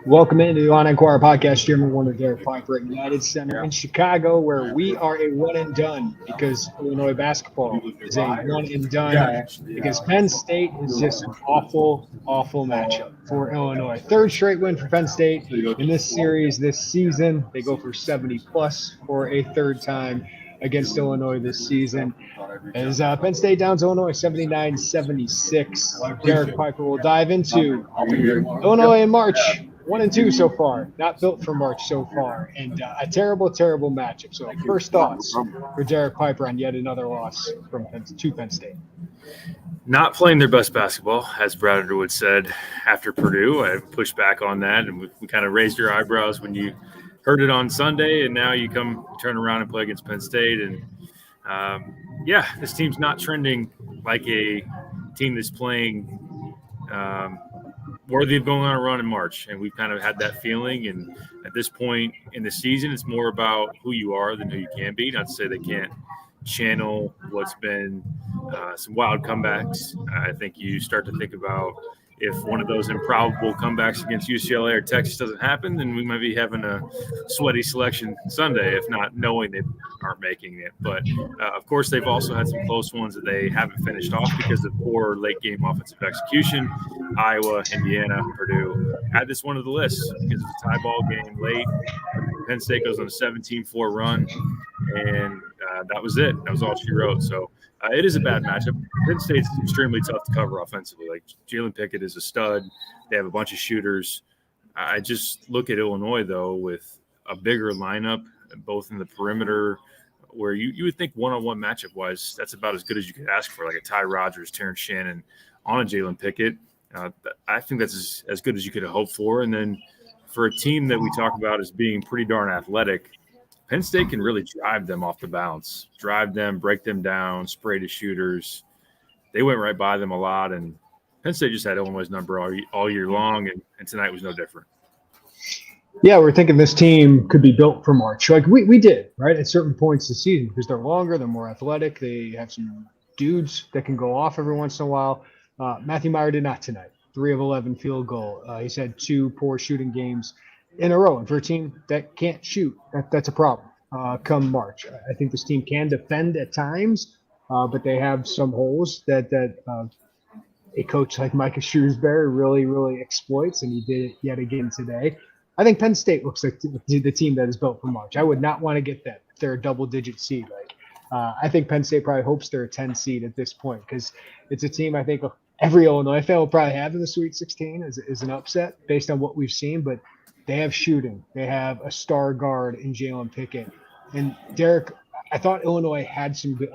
Welcome into the Inquirer podcast. Chairman Werner, Derek Piper at United Center in Chicago, where we are a one and done because Illinois basketball is a one and done because Penn State is just an awful, awful matchup for Illinois. Third straight win for Penn State in this series this season. They go for 70 plus for a third time against Illinois this season. As Penn State downs Illinois 79-76. Derek Piper will dive into Illinois in March. 1-2 so far, not built for March so far, and a terrible, terrible matchup. So first thoughts for Derek Piper on yet another loss from Penn State. Not playing their best basketball, as Brad Underwood said after Purdue. I pushed back on that, and we kind of raised your eyebrows when you heard it on Sunday, and now you turn around and play against Penn State. And, this team's not trending like a team that's playing worthy of going on a run in March, and we've kind of had that feeling. And at this point in the season, it's more about who you are than who you can be. Not to say they can't channel what's been some wild comebacks. I think you start to think about if one of those improbable comebacks against UCLA or Texas doesn't happen, then we might be having a sweaty selection Sunday, if not knowing they aren't making it. But, of course, they've also had some close ones that they haven't finished off because of poor late-game offensive execution. Iowa, Indiana, Purdue. Add this one to the list because it's a tie ball game late. Penn State goes on a 17-4 run, and that was it. That was all she wrote. So it is a bad matchup. Penn State's extremely tough to cover offensively. Like, Jalen Pickett is a stud. They have a bunch of shooters. I just look at Illinois, though, with a bigger lineup, both in the perimeter, where you would think one-on-one matchup-wise, that's about as good as you could ask for, like a Ty Rodgers, Terrence Shannon on a Jalen Pickett. I think that's as good as you could have hoped for. And then for a team that we talk about as being pretty darn athletic, Penn State can really drive them off the bounce, drive them, break them down, spray to shooters. They went right by them a lot, and Penn State just had Illinois' number all year long, and tonight was no different. Yeah, we're thinking this team could be built for March. Like we did, right, at certain points this season because they're longer, they're more athletic, they have some dudes that can go off every once in a while. Matthew Meyer did not tonight. 3 of 11 field goal. He's had 2 poor shooting games in a row. And for a team that can't shoot, that's a problem come March. I think this team can defend at times, but they have some holes that a coach like Micah Shrewsbury really, really exploits, and he did it yet again today. I think Penn State looks like the team that is built for March. I would not want to get them if they're a double-digit seed. I think Penn State probably hopes they're a 10 seed at this point because it's a team I think every Illinois fan will probably have in the Sweet 16 as an upset based on what we've seen, but they have shooting. They have a star guard in Jalen Pickett. And Derek, I thought Illinois had some good,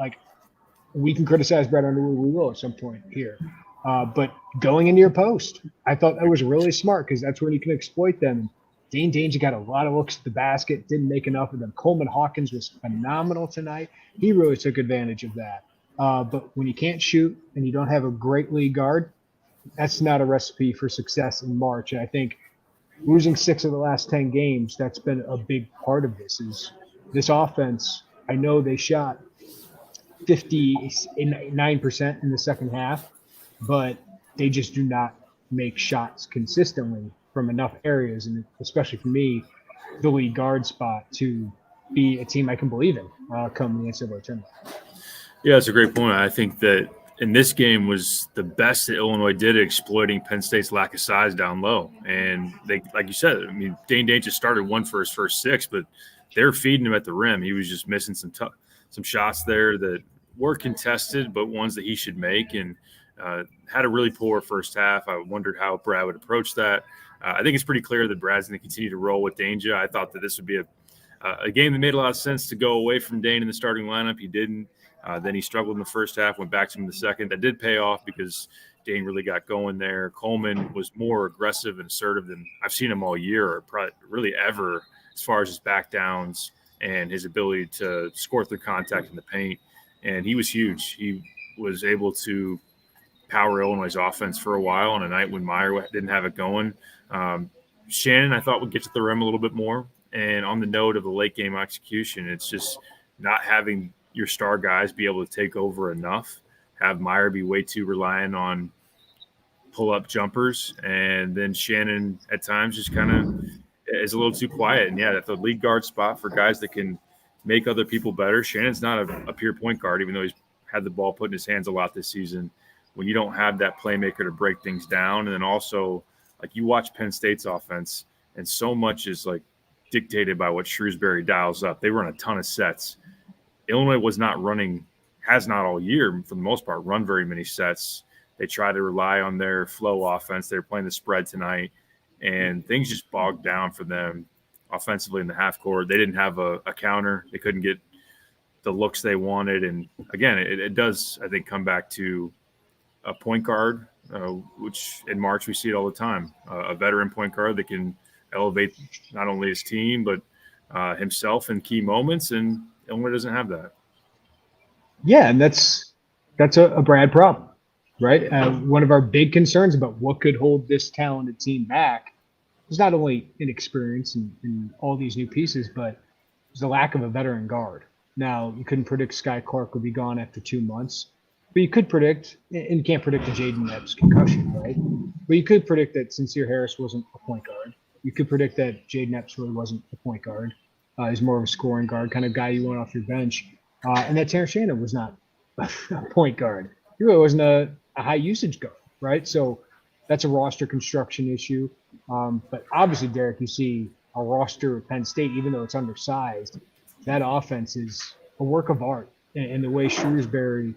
we can criticize Brad Underwood, we will at some point here. But going into your post, I thought that was really smart because that's when you can exploit them. Dane Danger got a lot of looks at the basket, didn't make enough of them. Coleman Hawkins was phenomenal tonight. He really took advantage of that. But when you can't shoot and you don't have a great lead guard, that's not a recipe for success in March. And I think losing 6 of the last 10 games, that's been a big part of this. Is this offense, I know they shot 59% in the second half, but they just do not make shots consistently from enough areas, and especially for me, the lead guard spot to be a team I can believe in come the NCAA Tournament. Yeah, that's a great point. I think that in this game was the best that Illinois did at exploiting Penn State's lack of size down low. And they, like you said, I mean, Dane just started 1 for his first 6, but they're feeding him at the rim. He was just missing some shots there that were contested, but ones that he should make, and had a really poor first half. I wondered how Brad would approach that. I think it's pretty clear that Brad's going to continue to roll with Danger. I thought that this would be a game that made a lot of sense to go away from Dane in the starting lineup. He didn't. Then he struggled in the first half, went back to him in the second. That did pay off because Dane really got going there. Coleman was more aggressive and assertive than I've seen him all year, or probably really ever, as far as his back downs and his ability to score through contact in the paint. And he was huge. He was able to power Illinois' offense for a while on a night when Meyer didn't have it going. Shannon, I thought, would get to the rim a little bit more. And on the note of the late game execution, it's just not having your star guys be able to take over enough, have Meyer be way too reliant on pull up jumpers, and then Shannon at times just kind of is a little too quiet. And yeah, that's the lead guard spot for guys that can make other people better. Shannon's not a pure point guard, even though he's had the ball put in his hands a lot this season. When you don't have that playmaker to break things down, and then also like you watch Penn State's offense, and so much is like dictated by what Shrewsbury dials up. They run a ton of sets. Illinois has not all year for the most part, run very many sets. They try to rely on their flow offense. They're playing the spread tonight, and things just bogged down for them offensively in the half court. They didn't have a counter. They couldn't get the looks they wanted. And again, it does, I think, come back to a point guard, which in March we see it all the time, a veteran point guard that can elevate not only his team but himself in key moments, and Illinois doesn't have that. Yeah, and that's a Brad problem, right? One of our big concerns about what could hold this talented team back is not only inexperience and all these new pieces, but there's the lack of a veteran guard. Now, you couldn't predict Sky Clark would be gone after 2 months, but you could predict, and you can't predict the Jaden Epps concussion, right? But you could predict that Sincere Harris wasn't a point guard. You could predict that Jaden Epps really wasn't a point guard. He's more of a scoring guard, kind of guy you want off your bench. And that Terrence Shannon was not a point guard. He really wasn't a high usage guard, right? So that's a roster construction issue. But obviously, Derek, you see a roster of Penn State, even though it's undersized, that offense is a work of art. And the way Shrewsbury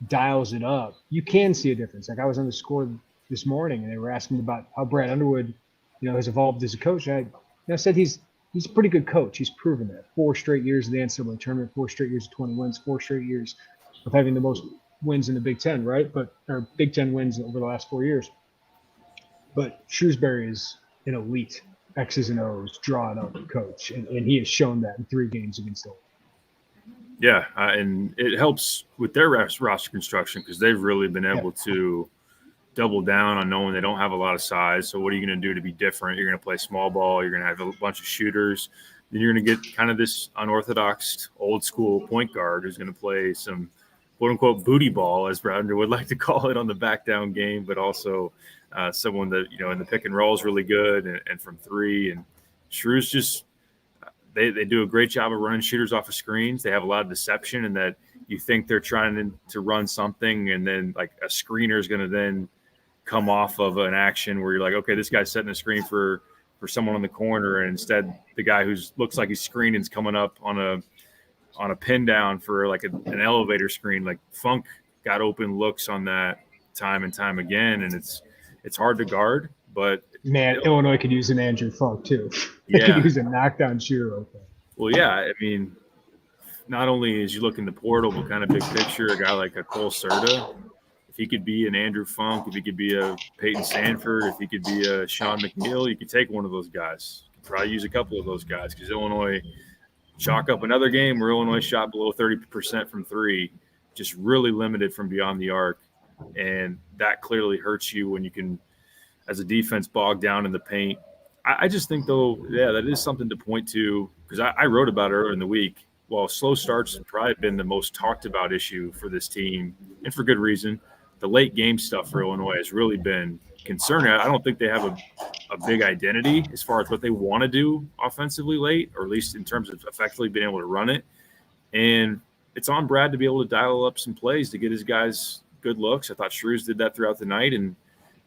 dials it up, you can see a difference. Like I was on the score this morning, and they were asking about how Brad Underwood, has evolved as a coach. I said he's a pretty good coach. He's proven that. 4 straight years of the NCAA Tournament, 4 straight years of 20 wins, 4 straight years of having the most wins in the Big Ten, right? Or Big Ten wins over the last 4 years. But Shrewsbury is an elite X's and O's drawn up coach, and he has shown that in 3 games against Illinois. Yeah, and it helps with their roster construction because they've really been able to double down on knowing they don't have a lot of size. So what are you going to do to be different? You're going to play small ball. You're going to have a bunch of shooters. Then you're going to get kind of this unorthodox, old-school point guard who's going to play some quote-unquote booty ball, as Browder would like to call it, on the back-down game, but also someone that, in the pick and roll is really good and from 3. And Shrews just they do a great job of running shooters off of screens. They have a lot of deception in that you think they're trying to run something, and then like a screener is going to then come off of an action where you're like, okay, this guy's setting a screen for someone on the corner, and instead the guy who looks like he's screening is coming up on a pin down for like an elevator screen. Like Funk got open looks on that time and time again, and it's hard to guard. But man, Illinois could use an Andrew Funk too. They could use a knockdown shooter open. Well, yeah, I mean, not only as you look in the portal, but kind of big picture, a guy like a Cole Serta, if he could be an Andrew Funk, if he could be a Peyton Sanford, if he could be a Sean McNeil, you could take one of those guys. You could probably use a couple of those guys because Illinois chalk up another game where Illinois shot below 30% from 3, just really limited from beyond the arc. And that clearly hurts you when you can, as a defense, bog down in the paint. I just think, though, that is something to point to because I wrote about it earlier in the week. While slow starts have probably been the most talked about issue for this team, and for good reason, the late game stuff for Illinois has really been concerning. I don't think they have a big identity as far as what they want to do offensively late, or at least in terms of effectively being able to run it. And it's on Brad to be able to dial up some plays to get his guys good looks. I thought Shrews did that throughout the night, and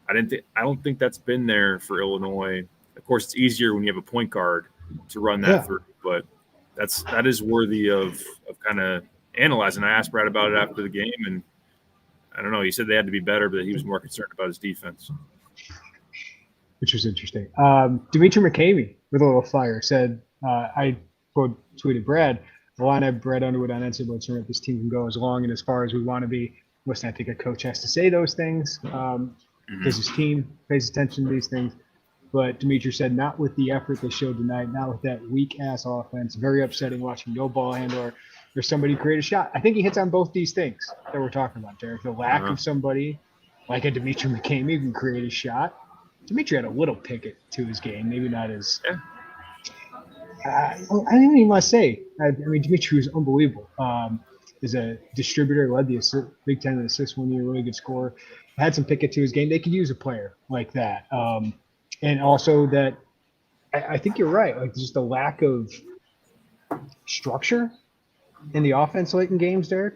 I don't think that's been there for Illinois. Of course, it's easier when you have a point guard to run that through, but that is worthy of kind of analyzing. I asked Brad about it after the game, and I don't know. He said they had to be better, but he was more concerned about his defense. Which was interesting. Dimitri McCamey, with a little fire, said, I quote tweeted Brad, the line I Brad Underwood on NCAA Tournament, this team can go as long and as far as we want to be. Listen, I think a coach has to say those things because his team pays attention to these things. But Dimitri said, not with the effort they showed tonight, not with that weak-ass offense. Very upsetting watching no ball handler or somebody create a shot. I think he hits on both these things that we're talking about, Derek. The lack of somebody like a Dimitri McCamey who can create a shot. Dimitri had a little picket to his game, maybe not as I don't even want to say. I mean, Dimitri was unbelievable. As a distributor, led the Big Ten in assists 1 year, really good scorer. had some Pickett to his game. They could use a player like that. And also that I think you're right. Like just the lack of structure in the offense late in games, Derek,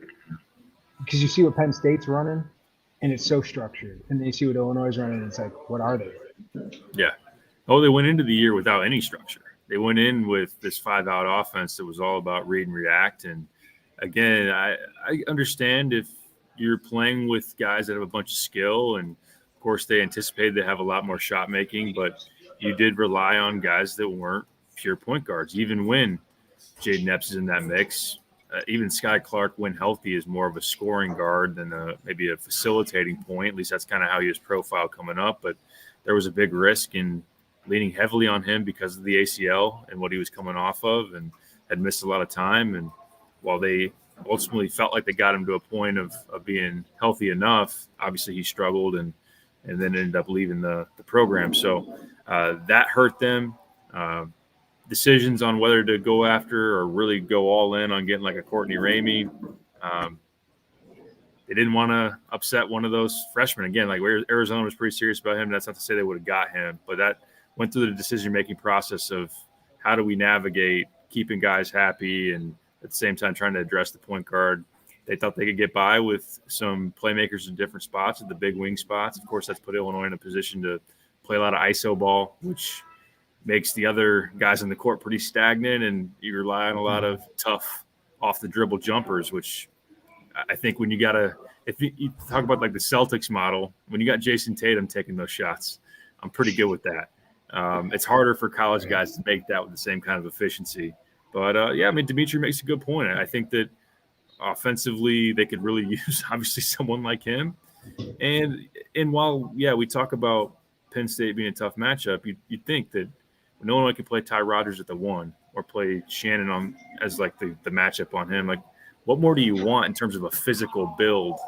because you see what Penn State's running and it's so structured. And then you see what Illinois is running and it's like, what are they? Yeah. Oh, they went into the year without any structure. They went in with this 5-out offense that was all about read and react. And again, I understand if you're playing with guys that have a bunch of skill, and of course they anticipated they have a lot more shot making, but you did rely on guys that weren't pure point guards. Even when Jaden Epps is in that mix, even Sky Clark, when healthy, is more of a scoring guard than maybe a facilitating point. At least that's kind of how he was profiled coming up. But there was a big risk in leaning heavily on him because of the ACL and what he was coming off of, and had missed a lot of time. And while they ultimately felt like they got him to a point of being healthy enough, obviously he struggled and then ended up leaving the program. So that hurt them. Decisions on whether to go after or really go all in on getting like a Courtney Ramey. They didn't want to upset one of those freshmen. Again, like Arizona was pretty serious about him. That's not to say they would have got him, but that went through the decision-making process of how do we navigate keeping guys happy and at the same time trying to address the point guard. They thought they could get by with some playmakers in different spots at the big wing spots. Of course, that's put Illinois in a position to play a lot of ISO ball, which makes the other guys in the court pretty stagnant, and you rely on a lot of tough off-the-dribble jumpers, which I think when you got to – if you talk about like the Celtics model, when you got Jason Tatum taking those shots, I'm pretty good with that. It's harder for college guys to make that with the same kind of efficiency. But, yeah, I mean, Dimitri makes a good point. I think that offensively they could really use, obviously, someone like him. And while, yeah, we talk about Penn State being a tough matchup, you'd think that when Illinois could play Ty Rodgers at the 1 or play Shannon on as like the matchup on him, like what more do you want in terms of a physical build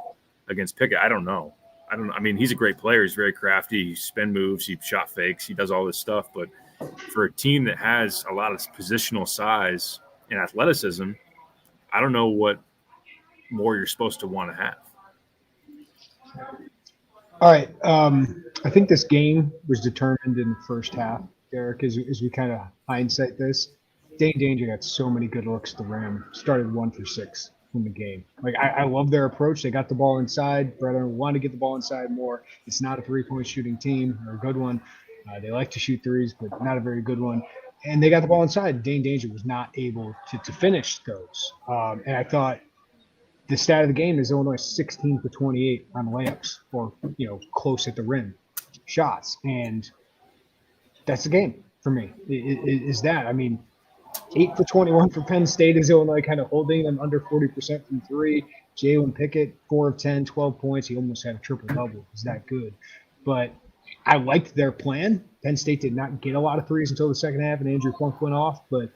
against Pickett? I don't know. I mean, he's a great player. He's very crafty. He spin moves. He shot fakes. He does all this stuff. But for a team that has a lot of positional size and athleticism, I don't know what more you're supposed to want to have. All right. I think this game was determined in the first half, Derek, as we kind of hindsight this. Dane Danger got so many good looks at the rim. Started 1 for 6 in the game. Like I love their approach. They got the ball inside. Brother wanted to get the ball inside more. It's not a 3-point shooting team or a good one. They like to shoot threes, but not a very good one. And they got the ball inside. Dane Danger was not able to finish those. And I thought the stat of the game is Illinois 16 for 28 on layups or, close at the rim shots. And that's the game for me is that. I mean, 8 for 21 for Penn State is Illinois kind of holding them under 40% from 3. Jalen Pickett, 4 of 10, 12 points. He almost had a triple-double. He's that good. But I liked their plan. Penn State did not get a lot of threes until the second half, and Andrew Funk went off. But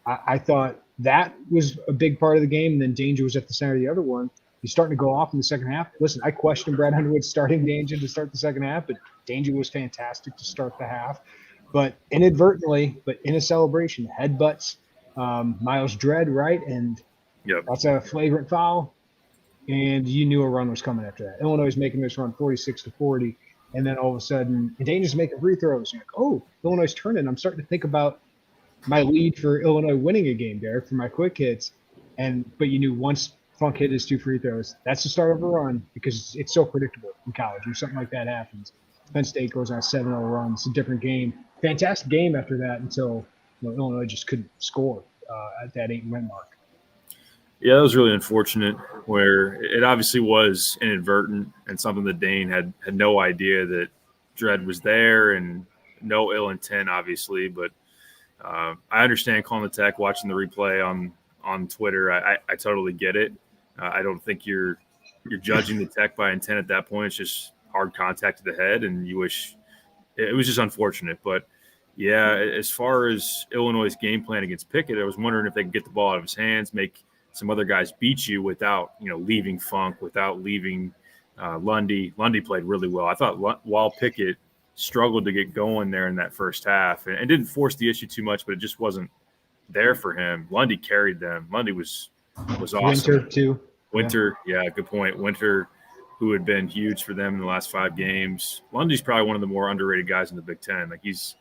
I thought that was a big part of the game. And then Danger was at the center of the other one. He's starting to go off in the second half. Listen, I questioned Brad Underwood starting Danger to start the second half, but Danger was fantastic to start the half. But inadvertently, but in a celebration, headbutts Miles Dredd, right? And that's a flagrant foul. And you knew a run was coming after that. Illinois is making this run 46-40. And then all of a sudden, Danger's making free throws. You're like, oh, Illinois is turning. I'm starting to think about my lead for Illinois winning a game, Derek, for my quick hits. But you knew once Funk hit his 2 free throws, that's the start of a run because it's so predictable in college. When something like that happens, Penn State goes on a 7-0 run. It's a different game. Fantastic game after that until Illinois just couldn't score at that 8-win mark. Yeah, that was really unfortunate where it obviously was inadvertent and something that Dane had no idea that Dredd was there and no ill intent, obviously. But I understand calling the tech, watching the replay on Twitter. I totally get it. I don't think you're judging the tech by intent at that point. It's just hard contact to the head, and you wish – it was just unfortunate. But, yeah, as far as Illinois' game plan against Pickett, I was wondering if they could get the ball out of his hands, make – some other guys beat you without, leaving Funk, without leaving Lundy. Lundy played really well. I thought while Pickett struggled to get going there in that first half and didn't force the issue too much, but it just wasn't there for him. Lundy carried them. Lundy was awesome. Winter, too. Winter, yeah, good point. Winter, who had been huge for them in the last 5 games. Lundy's probably one of the more underrated guys in the Big Ten. Like, he's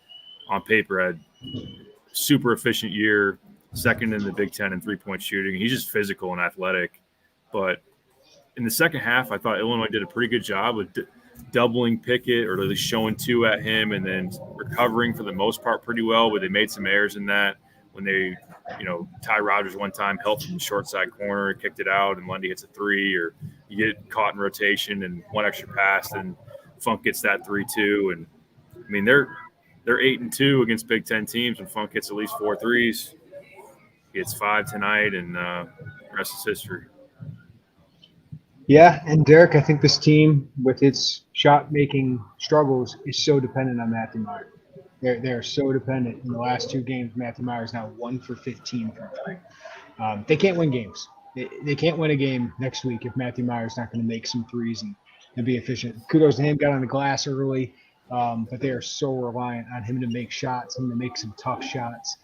on paper had super efficient year, second in the Big Ten in three-point shooting. He's just physical and athletic. But in the second half, I thought Illinois did a pretty good job of doubling Pickett, or at least showing 2 at him, and then recovering for the most part pretty well. But they made some errors in that when they, Ty Rodgers one time helped from the short side corner, kicked it out, and Lundy hits a 3, or you get caught in rotation and one extra pass, and Funk gets that 3-2. And I mean, they're 8-2 against Big Ten teams, and Funk hits at least 4 threes. He hits 5 tonight, and the rest is history. Yeah, and Derek, I think this team, with its shot-making struggles, is so dependent on Matthew Myers. They're so dependent. In the last 2 games, Matthew Myers now 1 for 15 from 3. They can't win games. They can't win a game next week if Matthew Myers is not going to make some threes and be efficient. Kudos to him, got on the glass early, but they are so reliant on him to make shots, him to make some tough shots.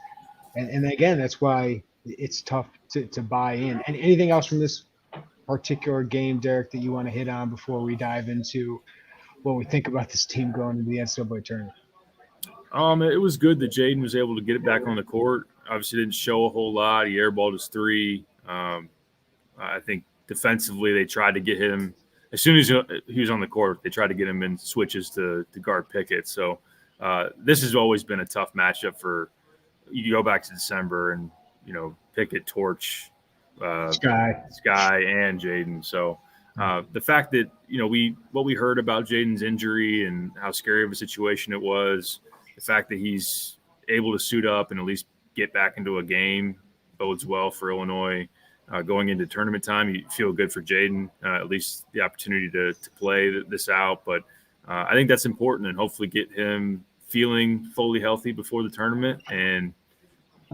And again, that's why it's tough to buy in. And anything else from this particular game, Derek, that you want to hit on before we dive into what we think about this team going into the NCAA tournament? It was good that Jaden was able to get it back on the court. Obviously didn't show a whole lot. He airballed his 3. I think defensively they tried to get him – as soon as he was on the court, they tried to get him in switches to guard Pickett. So this has always been a tough matchup for – you go back to December and, Pickett torch Sky and Jaden. So the fact that, what we heard about Jaden's injury and how scary of a situation it was, the fact that he's able to suit up and at least get back into a game bodes well for Illinois going into tournament time. You feel good for Jaden, at least the opportunity to play this out. But I think that's important, and hopefully get him feeling fully healthy before the tournament. And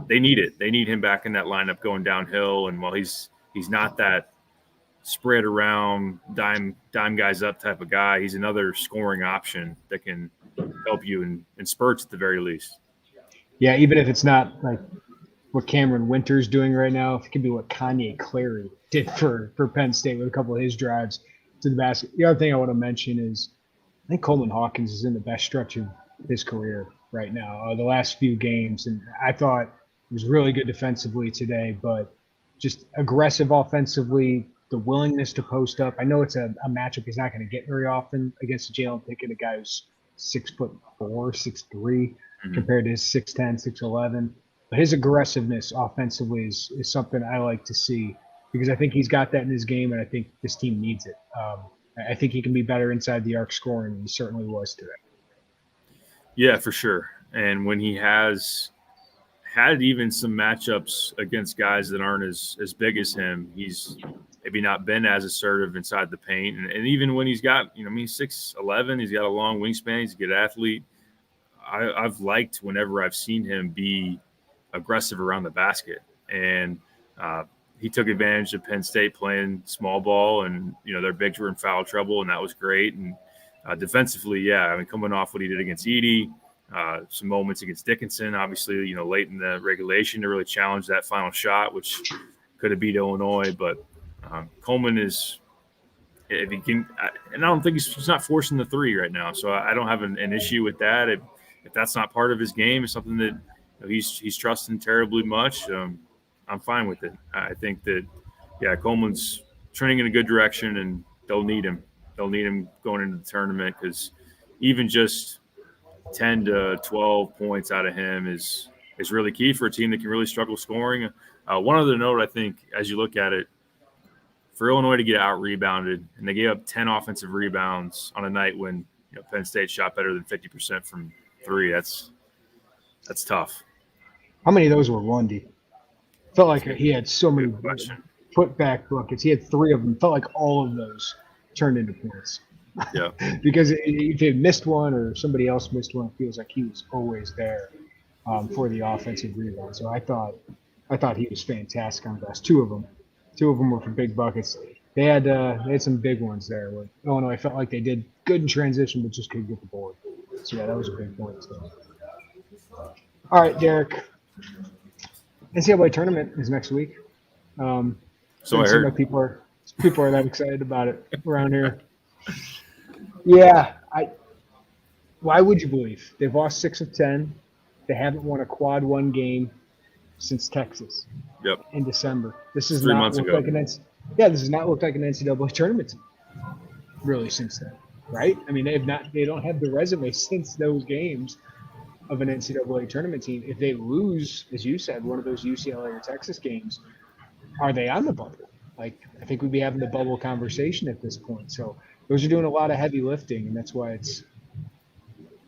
they need it. They need him back in that lineup going downhill. And while he's not that spread around dime guys up type of guy, he's another scoring option that can help you in spurts at the very least. Yeah, even if it's not like what Cameron Winter's doing right now, it could be what Kanye Clary did for Penn State with a couple of his drives to the basket. The other thing I want to mention is I think Coleman Hawkins is in the best stretch of his career right now, the last few games. And I thought it was really good defensively today, but just aggressive offensively, the willingness to post up. I know it's a matchup he's not going to get very often against Jalen Pickett, a guy who's 6'4", 6'3", compared to his 6'10", 6'11". But his aggressiveness offensively is something I like to see, because I think he's got that in his game, and I think this team needs it. I think he can be better inside the arc scoring, and he certainly was today. Yeah, for sure. And when he has had even some matchups against guys that aren't as big as him, he's maybe not been as assertive inside the paint. And even when he's got, he's 6'11", he's got a long wingspan, he's a good athlete. I've liked whenever I've seen him be aggressive around the basket. And he took advantage of Penn State playing small ball, and, their bigs were in foul trouble, and that was great. And defensively, coming off what he did against Edey, some moments against Dickinson, obviously, late in the regulation to really challenge that final shot, which could have beat Illinois. But Coleman is, if he can, and I don't think he's not forcing the 3 right now. So I don't have an issue with that. If that's not part of his game, it's something that he's trusting terribly much, I'm fine with it. I think that, Coleman's trending in a good direction, and they'll need him. They'll need him going into the tournament, because even just 10 to 12 points out of him is really key for a team that can really struggle scoring. One other note, I think, as you look at it, for Illinois to get out-rebounded, and they gave up 10 offensive rebounds on a night when Penn State shot better than 50% from 3, that's tough. How many of those were Lundy? Felt like he had so many put-back buckets. He had 3 of them. Felt like all of those turned into points. Yeah. Because if he missed one or somebody else missed one, it feels like he was always there for the offensive rebound. So I thought he was fantastic on the glass. 2 of them. 2 of them were for big buckets. They had some big ones there where Illinois felt like they did good in transition, but just couldn't get the board. So, that was a big point. So. All right, Derek. NCAA tournament is next week. So I heard. Like people are that excited about it around here. Yeah, why would you believe? They've lost 6 of 10. They haven't won a quad one game since Texas Yep. in December. This It's does 3 not months look ago. like this does not look like an NCAA tournament team, really, since then, right? I mean, they don't have the resume since those games of an NCAA tournament team. If they lose, as you said, one of those UCLA or Texas games, are they on the bubble? Like, I think we'd be having the bubble conversation at this point. So those are doing a lot of heavy lifting, and that's why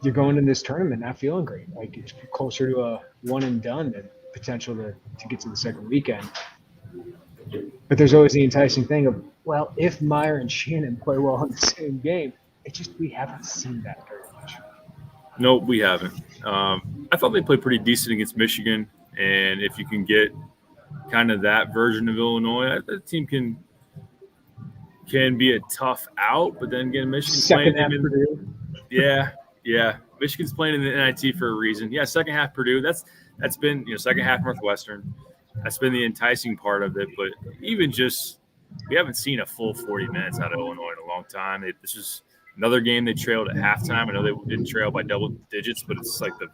you're going in this tournament not feeling great. Like, it's closer to a one and done than potential to get to the second weekend. But there's always the enticing thing of, well, if Meyer and Shannon play well in the same game, we haven't seen that very much. No, we haven't. I thought they played pretty decent against Michigan, and if you can get kind of that version of Illinois, that team can be a tough out. But then again, Michigan's Second playing half them Purdue. Yeah. Michigan's playing in the NIT for a reason. Yeah, second half Purdue. That's been second half Northwestern. That's been the enticing part of it. But even just we haven't seen a full 40 minutes out of Illinois in a long time. This is another game they trailed at halftime. I know they didn't trail by double digits, but it's like the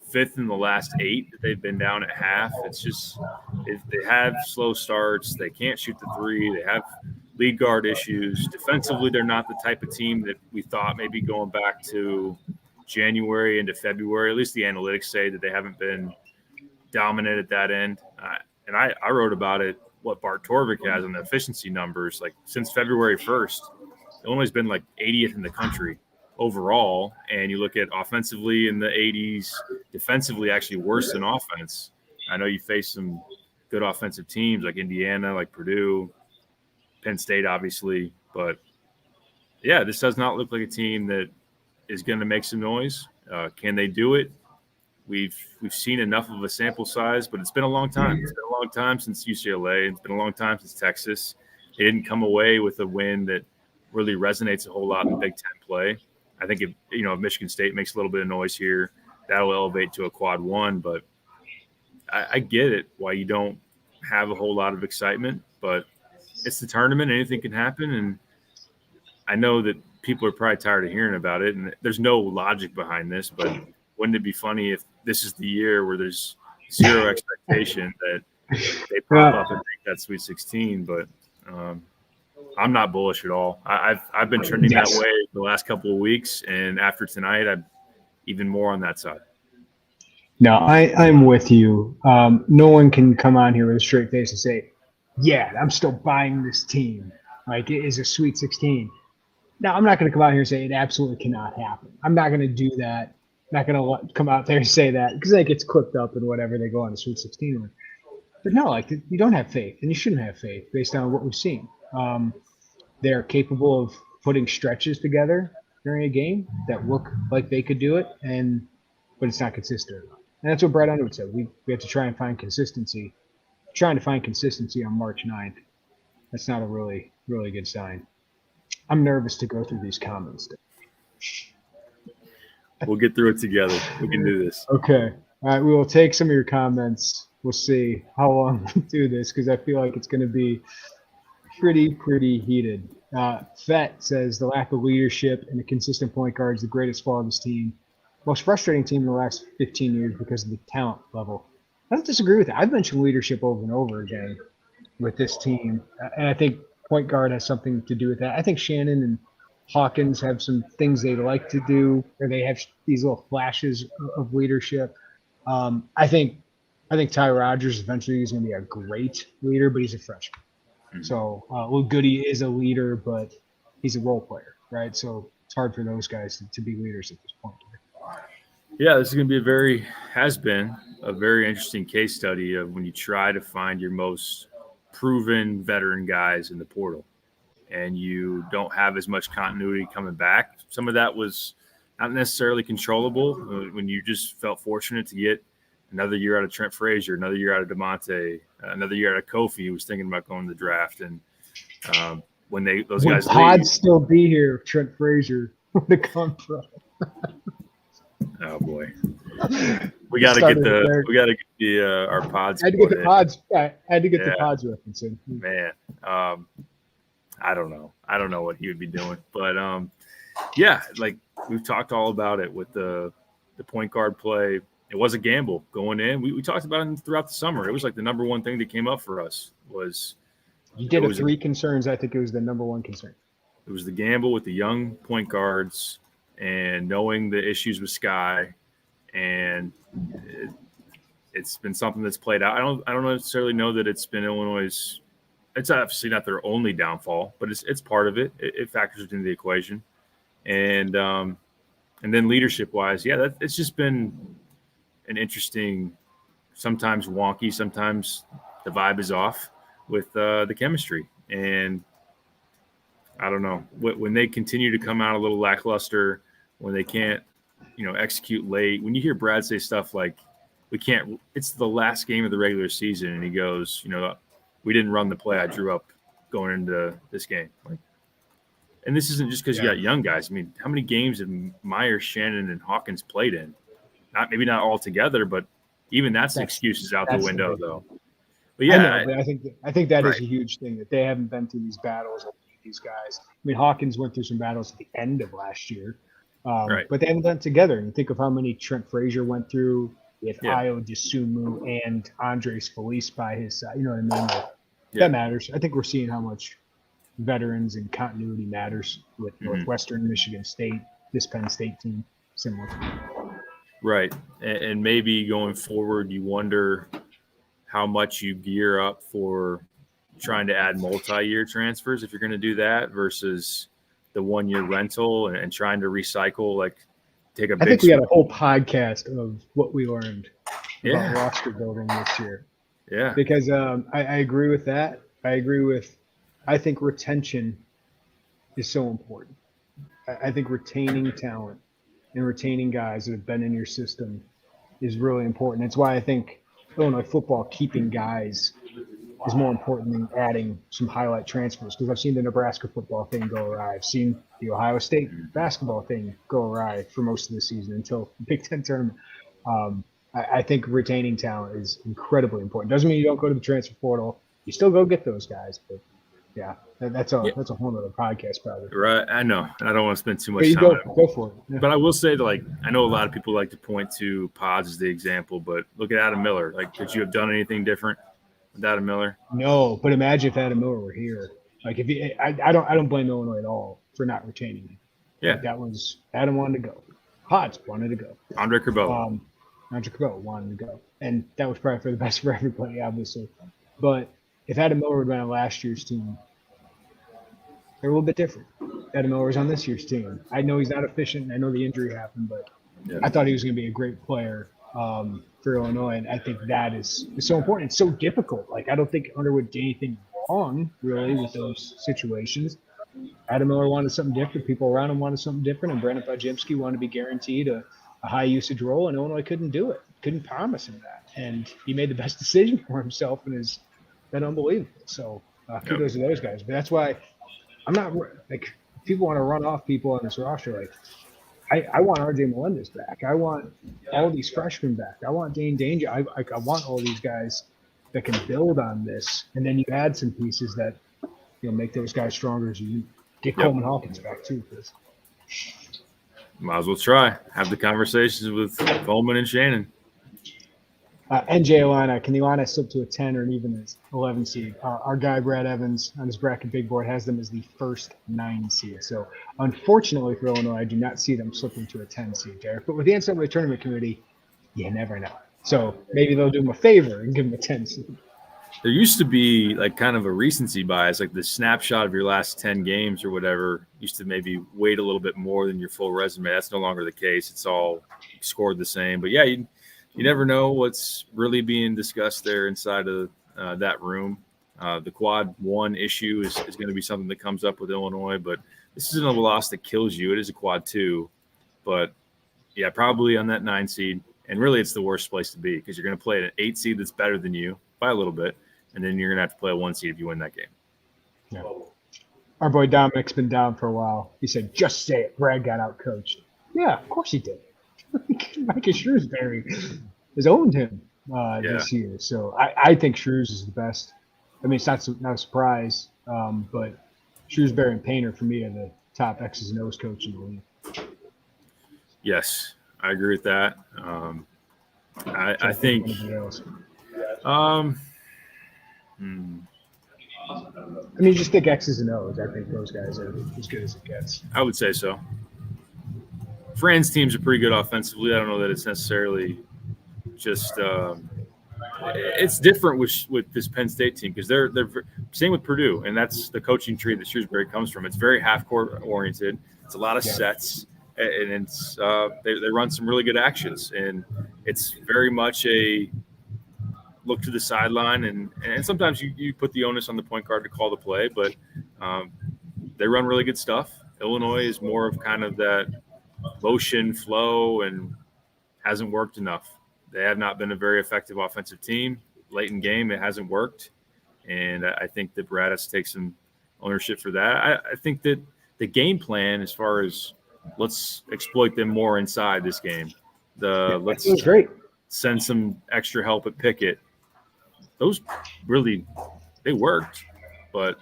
fifth in the last 8 that they've been down at half. It's just if they have slow starts, they can't shoot the three. They have lead guard issues. Defensively, they're not the type of team that we thought maybe going back to January into February. At least the analytics say that they haven't been dominant at that end. And I wrote about it, what Bart Torvik has on the efficiency numbers. Like since February 1st, Illinois been like 80th in the country overall. And you look at offensively in the 80s, defensively actually worse than offense. I know you face some good offensive teams like Indiana, like Purdue, Penn State, obviously. But, yeah, this does not look like a team that is going to make some noise. Can they do it? We've seen enough of a sample size, but it's been a long time. It's been a long time since UCLA. It's been a long time since Texas. They didn't come away with a win that really resonates a whole lot in the Big Ten play. I think if Michigan State makes a little bit of noise here, that'll elevate to a quad one. But I get it why you don't have a whole lot of excitement, but it's the tournament. Anything can happen, and I know that people are probably tired of hearing about it, and there's no logic behind this, but wouldn't it be funny if this is the year where there's zero expectation that they pop up and make that Sweet 16? But I'm not bullish at all. I've been trending that way the last couple of weeks, and after tonight, I'm even more on that side. No, I'm with you. No one can come on here with a straight face and say, yeah, I'm still buying this team. Like, it is a Sweet 16. Now, I'm not going to come out here and say it absolutely cannot happen. I'm not going to do that. I'm not going to come out there and say that because it gets clipped up and whatever they go on the Sweet 16. But no, like, you don't have faith, and you shouldn't have faith based on what we've seen. They're capable of putting stretches together during a game that look like they could do it, but it's not consistent. And that's what Brett Underwood said. We have to try and find consistency. Trying to find consistency on March 9th. That's not a really, really good sign. I'm nervous to go through these comments. We'll get through it together. We can do this. Okay. All right. We will take some of your comments. We'll see how long we do this because I feel like it's going to be pretty heated. Fett says the lack of leadership and a consistent point guard is the greatest flaw of this team. Most frustrating team in the last 15 years because of the talent level. I don't disagree with that. I've mentioned leadership over and over again with this team, and I think point guard has something to do with that. I think Shannon and Hawkins have some things they like to do, or they have these little flashes of leadership. I think Ty Rodgers eventually is going to be a great leader, but he's a freshman. So Luke Goody is a leader, but he's a role player, right? So it's hard for those guys to be leaders at this point. Yeah, this is going to be has been a very interesting case study of when you try to find your most proven veteran guys in the portal and you don't have as much continuity coming back. Some of that was not necessarily controllable when you just felt fortunate to get another year out of Trent Frazier, another year out of DeMonte, another year out of Kofi, who was thinking about going to the draft. And when those guys Pod'd leave, still be here, Trent Frazier would have come from. Oh boy, we got to get our pods. I had to get the pods. I had to get the pods referencing. Man, I don't know. I don't know what he would be doing, but yeah, like we've talked all about it with the point guard play. It was a gamble going in. We talked about it throughout the summer. It was like the number one thing that came up for us was You did a three concerns. I think it was the number one concern. It was the gamble with the young point guards and knowing the issues with Sky, and it's been something that's played out. I don't necessarily know that it's been Illinois'. It's obviously not their only downfall, but it's part of it. It factors into the equation, and then leadership wise, yeah, it's just been an interesting, sometimes wonky, sometimes the vibe is off with the chemistry, and I don't know when they continue to come out a little lackluster, when they can't, execute late. When you hear Brad say stuff like, "We can't," it's the last game of the regular season, and he goes, "We didn't run the play I drew up going into this game." Like, and this isn't just because you got young guys. I mean, how many games have Myers, Shannon, and Hawkins played in? Maybe not all together, but even that's excuses out the window, though. But yeah, I think that is a huge thing that they haven't been through these battles. These guys. I mean, Hawkins went through some battles at the end of last year, but they haven't done it together. And think of how many Trent Frazier went through with Ayo Desumu and Andres Felice by his side. You know what I mean? That matters. I think we're seeing how much veterans and continuity matters with Northwestern, Michigan State, this Penn State team, similar. Right. And maybe going forward, you wonder how much you gear up for trying to add multi-year transfers if you're going to do that versus the 1-year rental and trying to recycle, like take a big. I think we had a whole podcast of what we learned about roster building this year. Yeah. Because I agree with that. I think retention is so important. I think retaining talent and retaining guys that have been in your system is really important. It's why I think Illinois football keeping guys is more important than adding some highlight transfers, because I've seen the Nebraska football thing go awry. I've seen the Ohio State basketball thing go awry for most of the season until the Big Ten tournament. I think retaining talent is incredibly important. Doesn't mean you don't go to the transfer portal. You still go get those guys, but that's a whole other podcast probably. Right, I know, and I don't want to spend too much time. Go for it. Yeah. But I will say that, I know a lot of people like to point to Pods as the example, but look at Adam Miller. Could you have done anything different with Adam Miller? No, but imagine if Adam Miller were here. I don't blame Illinois at all for not retaining him. Yeah, that was Adam wanted to go. Pods wanted to go. Andre Curbelo wanted to go, and that was probably for the best for everybody, obviously. But if Adam Miller would have been on last year's team, they're a little bit different. Adam Miller was on this year's team. I know he's not efficient. I know the injury happened, but I thought he was going to be a great player for Illinois, and I think that is so important. It's so difficult. I don't think Underwood did anything wrong, really, with those situations. Adam Miller wanted something different. People around him wanted something different, and Brandon Podjemski wanted to be guaranteed a high-usage role, and Illinois couldn't do it. Couldn't promise him that. And he made the best decision for himself, and has been unbelievable. So kudos to those guys. But that's why I'm not people want to run off people on this roster. I want RJ Melendez back. I want all these freshmen back. I want Dane Danger. I want all these guys that can build on this. And then you add some pieces that make those guys stronger as you get Coleman Hawkins back too. Might as well try. Have the conversations with Coleman and Shannon. NJ Illini, can the Illini slip to a 10 or an even 11 seed? Our guy, Brad Evans, on his bracket big board has them as the first 9 seed. So, unfortunately for Illinois, I do not see them slipping to a 10 seed, Derek. But with the NCAA Tournament Committee, you never know. So, maybe they'll do them a favor and give them a 10 seed. There used to be kind of a recency bias, the snapshot of your last 10 games or whatever used to maybe weight a little bit more than your full resume. That's no longer the case. It's all scored the same. But, yeah, you never know what's really being discussed there inside of that room. The quad 1 issue is going to be something that comes up with Illinois, but this isn't a loss that kills you. It is a quad 2, but yeah, probably on that 9 seed. And really it's the worst place to be because you're going to play an 8 seed that's better than you by a little bit. And then you're going to have to play a 1 seed if you win that game. Yeah. Our boy Dominic's been down for a while. He said, just say it. Brad got out coached. Yeah, of course he did. Micah Shrewsbury has owned him this year. So I think Shrews is the best. I mean, it's not a surprise, but Shrewsbury and Painter for me are the top X's and O's coach in the league. Yes, I agree with that. I think. I mean, just think X's and O's. I think those guys are as good as it gets. I would say so. Fran's teams are pretty good offensively. I don't know that it's necessarily just it's different with this Penn State team because they're same with Purdue, and that's the coaching tree that Shrewsbury comes from. It's very half court oriented. It's a lot of sets, and it's they run some really good actions, and it's very much a look to the sideline, and sometimes you put the onus on the point guard to call the play, but they run really good stuff. Illinois is more of kind of that motion flow and hasn't worked enough. They have not been a very effective offensive team. Late in game, it hasn't worked, and I think that Brad has to take some ownership for that. I think that the game plan, as far as let's exploit them more inside this game, let's great. Send some extra help at Pickett. Those really they worked, but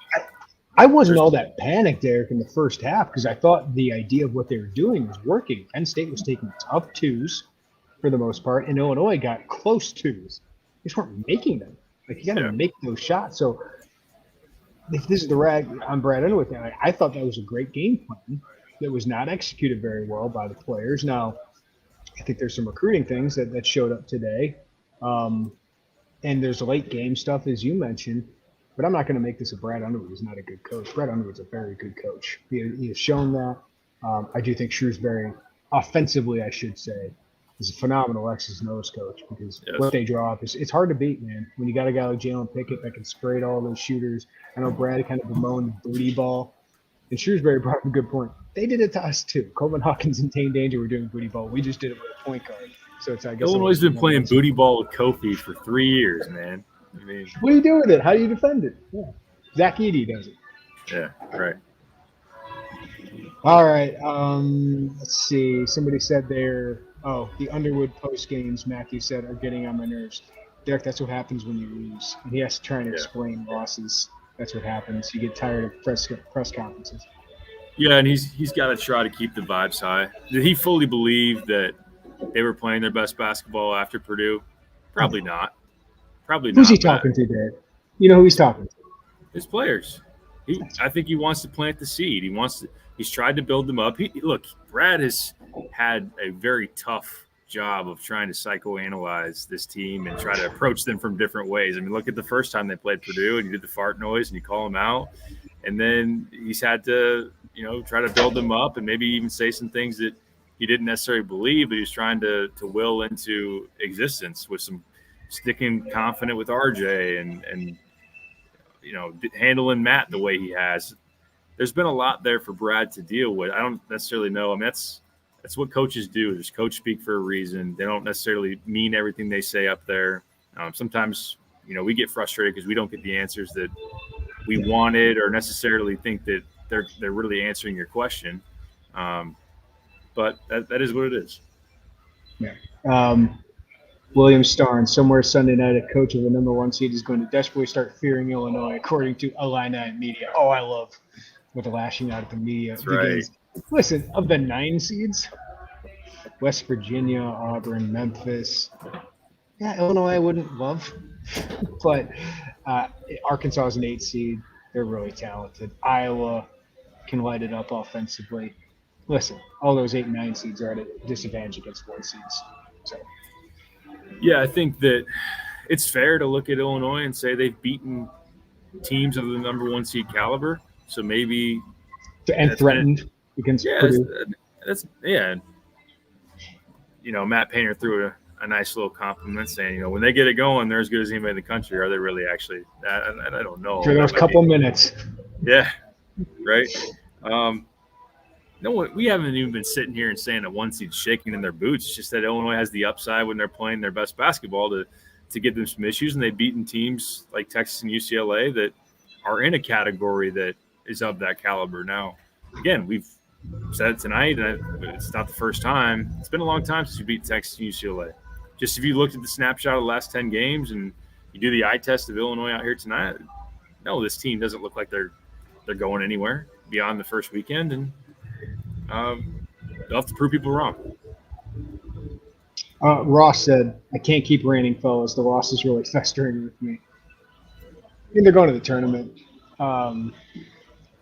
I wasn't all that panicked, Eric, in the first half because I thought the idea of what they were doing was working. Penn State was taking tough twos for the most part, and Illinois got close twos. They just weren't making them. Like, you got to make those shots. So if this is the rag on Brad Underwood, I thought that was a great game plan that was not executed very well by the players. Now, I think there's some recruiting things that showed up today. And there's late game stuff, as you mentioned. But I'm not going to make this a Brad Underwood who's not a good coach. Brad Underwood's a very good coach. He has shown that. I do think Shrewsbury, offensively, I should say, is a phenomenal X's and O's coach because what they draw up it's hard to beat, man. When you got a guy like Jalen Pickett that can sprayed all those shooters. I know Brad kind of bemoaned booty ball. And Shrewsbury brought up a good point. They did it to us, too. Coleman Hawkins and Tane Danger were doing booty ball. We just did it with a point guard. So it's, I guess, Illinois has been playing booty ball with Kofi for 3 years, man. I mean, what do you do with it? How do you defend it? Yeah. Zach Edey does it. Yeah, right. All right. Let's see. Somebody said the Underwood post games, Matthew said, are getting on my nerves. Derek, that's what happens when you lose. And he has to try and explain losses. That's what happens. You get tired of press conferences. Yeah, and he's got to try to keep the vibes high. Did he fully believe that they were playing their best basketball after Purdue? Probably not. Who's he talking to, Dave? You know who he's talking to? His players. I think he wants to plant the seed. He's tried to build them up. Look, Brad has had a very tough job of trying to psychoanalyze this team and try to approach them from different ways. I mean, look at the first time they played Purdue and you did the fart noise and you call them out. And then he's had to, try to build them up and maybe even say some things that he didn't necessarily believe, but he was trying to will into existence with some sticking confident with RJ and handling Matt the way he has. There's been a lot there for Brad to deal with. I don't necessarily know. I mean, that's what coaches do. There's coach speak for a reason. They don't necessarily mean everything they say up there. Sometimes, we get frustrated because we don't get the answers that we wanted or necessarily think that they're really answering your question. But that is what it is. Yeah. William Starn, somewhere Sunday night, a coach of the number 1 seed is going to desperately start fearing Illinois, according to Illini media. Oh, I love what the lashing out of the media begins. Right. Listen, of the 9 seeds, West Virginia, Auburn, Memphis, Illinois I wouldn't love. But Arkansas is an 8 seed. They're really talented. Iowa can light it up offensively. Listen, all those 8 and 9 seeds are at a disadvantage against 1 seeds. So. Yeah, I think that it's fair to look at Illinois and say they've beaten teams of the number 1 seed caliber. So maybe and threatened against Purdue. Matt Painter threw a nice little compliment saying, when they get it going, they're as good as anybody in the country. Are they really actually? I don't know. For those couple minutes. Yeah, right. No, we haven't even been sitting here and saying a 1 seed shaking in their boots. It's just that Illinois has the upside when they're playing their best basketball to give them some issues, and they've beaten teams like Texas and UCLA that are in a category that is of that caliber. Now, again, we've said it tonight, and it's not the first time. It's been a long time since we beat Texas and UCLA. Just if you looked at the snapshot of the last 10 games and you do the eye test of Illinois out here tonight, no, this team doesn't look like they're they're going anywhere beyond the first weekend, and they'll have to prove people wrong. Ross said, "I can't keep raining, fellas. The loss is really festering with me." I mean, they're going to the tournament.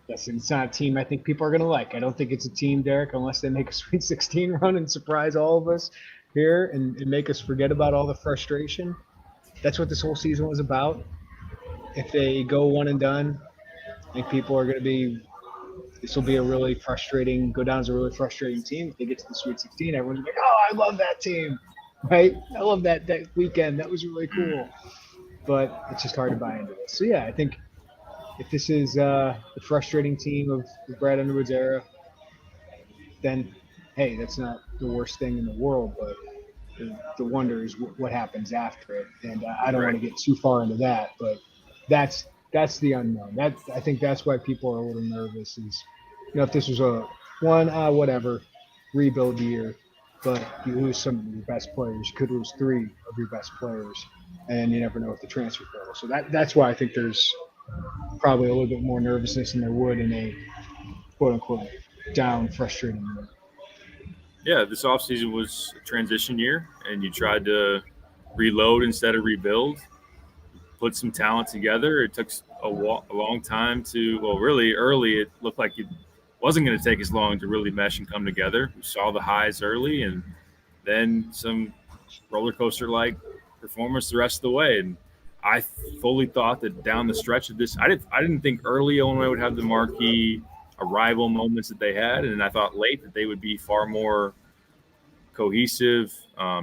Listen, it's not a team I think people are going to like. I don't think it's a team, Derek, unless they make a Sweet 16 run and surprise all of us here and make us forget about all the frustration. That's what this whole season was about. If they go one and done, I think people are going to be – this will be a really frustrating – go down as a really frustrating team. If they get to the Sweet 16, everyone's like, oh, I love that team, right? I love that weekend. That was really cool. But it's just hard to buy into this. So, yeah, I think – if this is the frustrating team of Brad Underwood's era, then, hey, that's not the worst thing in the world. But the wonder is what happens after it. And I don't want to get too far into that, but that's the unknown. I think that's why people are a little nervous is, if this was a whatever, rebuild year, but you lose some of your best players. You could lose 3 of your best players, and you never know with the transfer portal. So that's why I think there's probably a little bit more nervousness than there would in a quote-unquote down, frustrating year. Yeah, this offseason was a transition year, and you tried to reload instead of rebuild, put some talent together. It took a long time to – well, really early it looked like it wasn't going to take as long to really mesh and come together. We saw the highs early and then some roller coaster-like performance the rest of the way. And I fully thought that down the stretch of this, I didn't think early Illinois would have the marquee arrival moments that they had, and I thought late that they would be far more cohesive,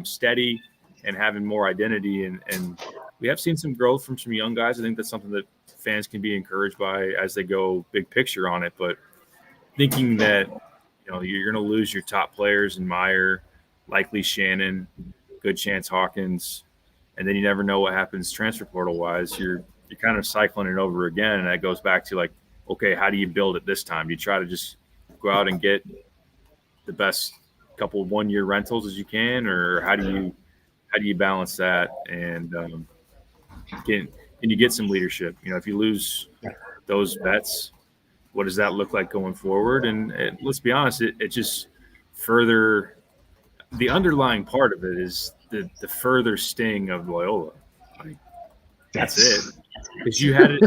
steady, and having more identity. And we have seen some growth from some young guys. I think that's something that fans can be encouraged by as they go big picture on it. But thinking that you're going to lose your top players in Meyer, likely Shannon, good chance Hawkins. And then you never know what happens transfer portal wise. You're kind of cycling it over again. And that goes back to like, okay, how do you build it this time? Do you try to just go out and get the best couple of 1-year rentals as you can, or how do you balance that? And can you get some leadership? If you lose those vets, what does that look like going forward? And let's be honest, it just further the underlying part of it is the further sting of Loyola. Like, that's it. Because you had it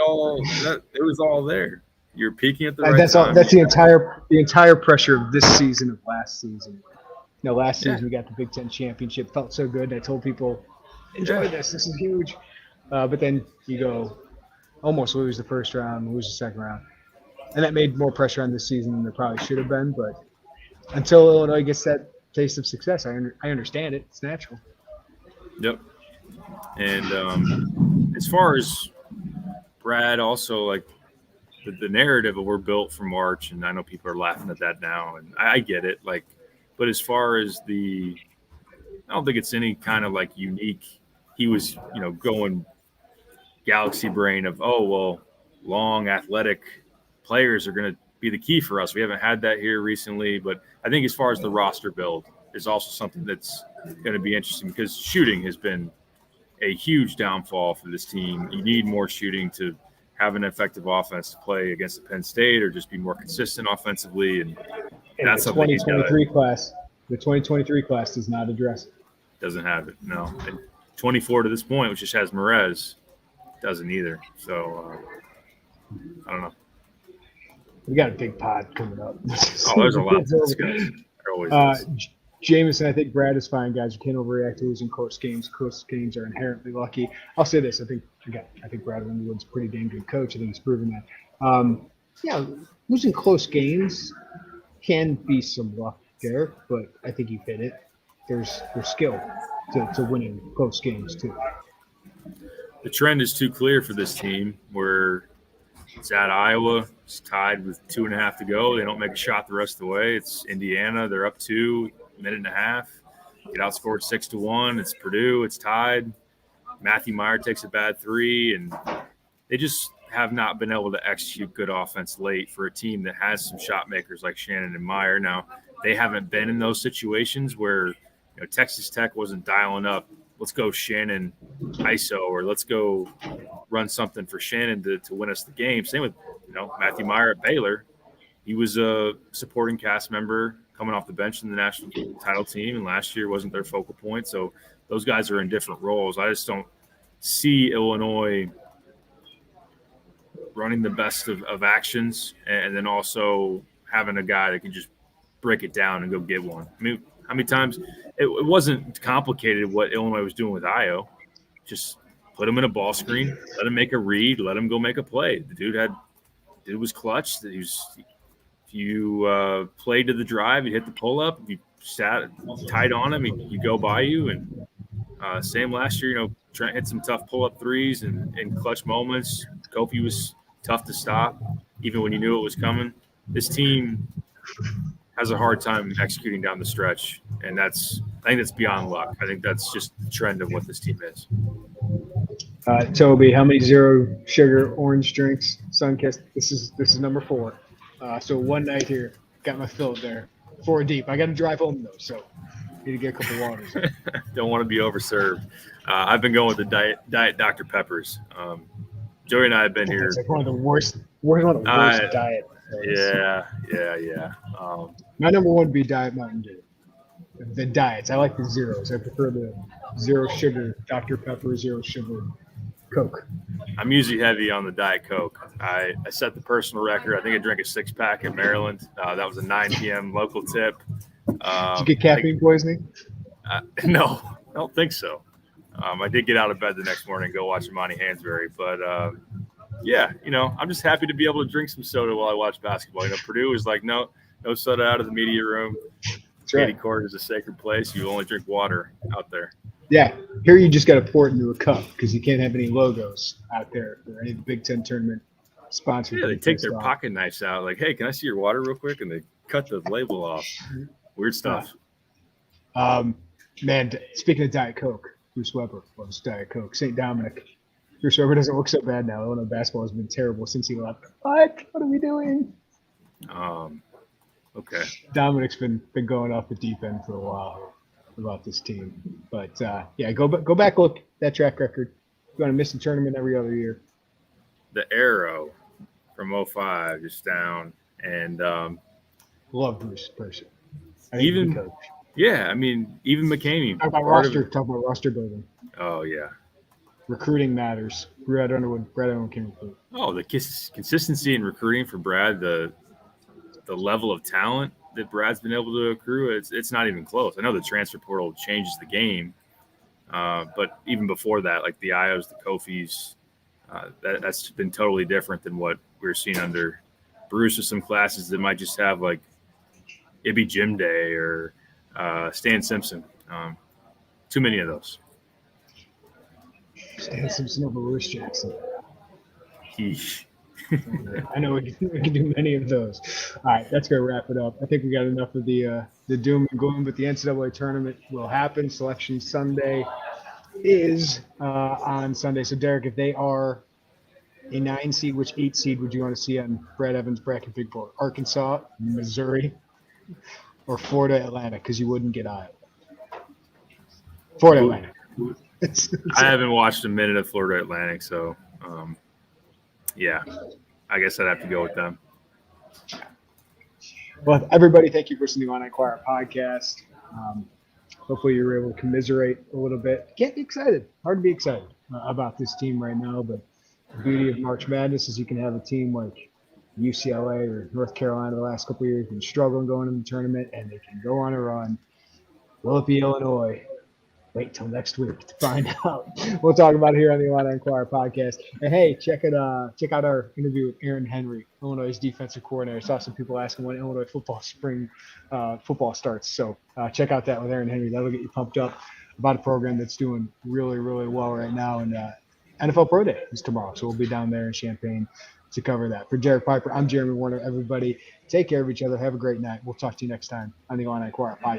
all. It was all there. You're peaking at the right time. That's the entire pressure of this season of last season. Last season we got the Big Ten championship. Felt so good. I told people, enjoy this. This is huge. But then you go almost lose the first round, lose the second round, and that made more pressure on this season than there probably should have been. But until Illinois gets that taste of success, I understand it. It's natural. Yep. And as far as Brad, also like the narrative of we're built for March, and I know people are laughing at that now, and I get it. Like, but as far as I don't think it's any kind of like unique. He was, going galaxy brain of, long athletic players are going to be the key for us. We haven't had that here recently, but I think as far as the roster build is also something that's going to be interesting because shooting has been a huge downfall for this team. You need more shooting to have an effective offense to play against the Penn State or just be more consistent offensively. And that's the something 2023 class. The 2023 class does not address it. Doesn't have it, no. And 24 to this point, which just has Merez, doesn't either. So I don't know. We got a big pod coming up. There's a lot to discuss. There always is. Jameson, I think Brad is fine, guys. You can't overreact to losing close games. Close games are inherently lucky. I'll say this. I think Brad Underwood's a pretty dang good coach. I think he's proven that. Losing close games can be some luck there, but I think you hit it. There's skill to winning close games, too. The trend is too clear for this team where it's at Iowa. It's tied with 2.5 to go. They don't make a shot the rest of the way. It's Indiana. They're up 2, minute and a half. Get outscored 6-1. It's Purdue. It's tied. Matthew Meyer takes a bad 3, and they just have not been able to execute good offense late for a team that has some shot makers like Shannon and Meyer. Now, they haven't been in those situations where Texas Tech wasn't dialing up, let's go Shannon ISO, or let's go run something for Shannon to win us the game. Same with Matthew Meyer at Baylor, he was a supporting cast member coming off the bench in the national title team, and last year wasn't their focal point. So those guys are in different roles. I just don't see Illinois running the best of actions and then also having a guy that can just break it down and go get one. I mean, how many times it wasn't complicated what Illinois was doing with Io. Just put him in a ball screen, let him make a read, let him go make a play. The dude was clutch. If you played to the drive, you hit the pull up, if you sat tight on him, you go by you. And same last year, Trent hit some tough pull up threes and in clutch moments. Kofi was tough to stop, even when you knew it was coming. This team has a hard time executing down the stretch, and I think that's beyond luck. I think that's just the trend of what this team is. Toby, how many zero sugar orange drinks? Sunkist. This is number 4. So one night here, got my fill there, 4 deep. I got to drive home though, so need to get a couple waters. Don't want to be overserved. I've been going with the diet Dr. Peppers. Joey and I have been here. It's like one of the worst diet. Yeah. My number 1 would be Diet Mountain Dew. The diets. I like the zeros. I prefer the zero sugar Dr. Pepper, zero sugar Coke. I'm usually heavy on the Diet Coke. I set the personal record. I think I drank a 6-pack in Maryland. That was a 9 p.m. local tip. Did you get caffeine poisoning? No, I don't think so. I did get out of bed the next morning and go watch Imani Hansberry. But, I'm just happy to be able to drink some soda while I watch basketball. Purdue is like, no soda out of the media room. Katie Court is a sacred place. You only drink water out there. Yeah. Here you just got to pour it into a cup because you can't have any logos out there for any of the Big Ten tournament sponsors. Yeah, they take their pocket knives out. Like, hey, can I see your water real quick? And they cut the label off. Weird stuff. Man, speaking of Diet Coke, Bruce Weber loves Diet Coke. St. Dominic. Bruce Weber doesn't look so bad now. Illinois basketball has been terrible since he left. What are we doing? Okay. Dominic's been going off the deep end for a while about this team. But, go back, look at that track record. You're going to miss the tournament every other year. The arrow from 05 just down. And love Bruce person. Even McCamey. Talk about roster building. Oh, yeah. Recruiting matters. Brad Underwood can recruit. Oh, the consistency in recruiting for Brad, the level of talent that Brad's been able to accrue, it's not even close. I know the transfer portal changes the game, but even before that, like the Ios, the Kofis, that's been totally different than what we were seeing under Bruce with some classes that might just have like Ibby Gym Day or Stan Simpson. Too many of those. Stan Simpson over Lewis Jackson. Yeesh. I know we can do many of those. All right, that's going to wrap it up. I think we got enough of the doom and gloom, but the NCAA tournament will happen. Selection Sunday is on Sunday. So, Derek, if they are a 9 seed, which 8 seed would you want to see on Brad Evans' bracket big board? Arkansas, Missouri, or Florida Atlantic? Because you wouldn't get Iowa. Florida Atlantic. I haven't watched a minute of Florida Atlantic, so yeah, I guess I'd have to go with them. Well, everybody, thank you for listening to the Inquirer podcast. Hopefully you were able to commiserate a little bit. Can't be excited. Hard to be excited about this team right now, but the beauty of March Madness is you can have a team like UCLA or North Carolina the last couple of years been struggling going in the tournament, and they can go on a run. Will it be Illinois? Wait till next week to find out. We'll talk about it here on the Illini Inquirer podcast. And hey, check out our interview with Aaron Henry, Illinois' defensive coordinator. I saw some people asking when Illinois spring football starts. So check out that with Aaron Henry. That'll get you pumped up about a program that's doing really, really well right now. And NFL Pro Day is tomorrow, so we'll be down there in Champaign to cover that. For Derek Piper, I'm Jeremy Werner. Everybody, take care of each other. Have a great night. We'll talk to you next time on the Illini Inquirer podcast.